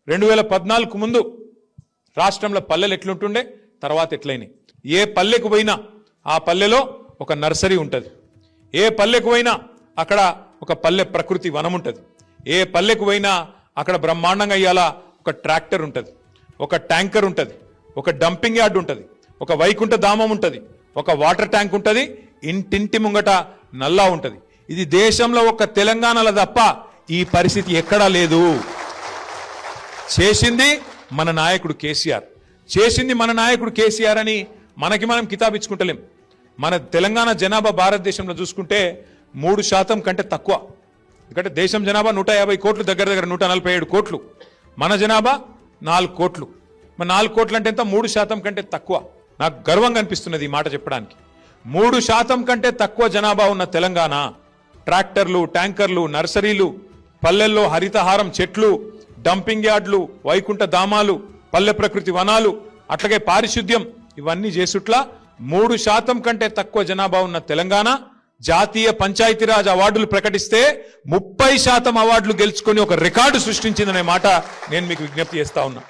2014 ముందు రాష్ట్రంలో పల్లెలు ఎట్లుంటుండే, తర్వాత ఎట్లయినాయి. ఏ పల్లెకు పోయినా ఆ పల్లెలో ఒక నర్సరీ ఉంటుంది. ఏ పల్లెకు పోయినా అక్కడ ఒక పల్లె ప్రకృతి వనం ఉంటుంది. ఏ పల్లెకు పోయినా అక్కడ బ్రహ్మాండంగా ఇయ్యాల ఒక ట్రాక్టర్ ఉంటుంది, ఒక ట్యాంకర్ ఉంటుంది, ఒక డంపింగ్ యార్డ్ ఉంటుంది, ఒక వైకుంఠ ధామం ఉంటుంది, ఒక వాటర్ ట్యాంక్ ఉంటుంది, ఇంటింటి ముంగట నల్లా ఉంటుంది. ఇది దేశంలో ఒక తెలంగాణలో తప్ప ఈ పరిస్థితి ఎక్కడా లేదు. చేసింది మన నాయకుడు కేసీఆర్, చేసింది మన నాయకుడు కేసీఆర్ అని మనకి మనం కితాబిచ్చుకుంటలేం. మన తెలంగాణ జనాభా భారతదేశంలో చూసుకుంటే 3% కంటే తక్కువ. ఎందుకంటే దేశం జనాభా 150 కోట్లు, దగ్గర దగ్గర 147 కోట్లు. మన జనాభా 4 కోట్లు. మరి 4 కోట్లు అంటే ఎంత? 3% కంటే తక్కువ. నాకు గర్వంగా అనిపిస్తున్నది ఈ మాట చెప్పడానికి. 3% కంటే తక్కువ జనాభా ఉన్న తెలంగాణ ట్రాక్టర్లు, ట్యాంకర్లు, నర్సరీలు, పల్లెల్లో హరితహారం చెట్లు, డంపింగ్ యార్డ్లు, వైకుంఠ ధామాలు, పల్లె ప్రకృతి వనాలు, అట్లాగే పారిశుద్ధ్యం, ఇవన్నీ చేసుట్లా 3% కంటే తక్కువ జనాభా ఉన్న తెలంగాణ జాతీయ పంచాయతీరాజ్ అవార్డులు ప్రకటిస్తే 30% అవార్డులు గెలుచుకొని ఒక రికార్డు సృష్టించిందనే మాట నేను మీకు విజ్ఞప్తి చేస్తా ఉన్నా.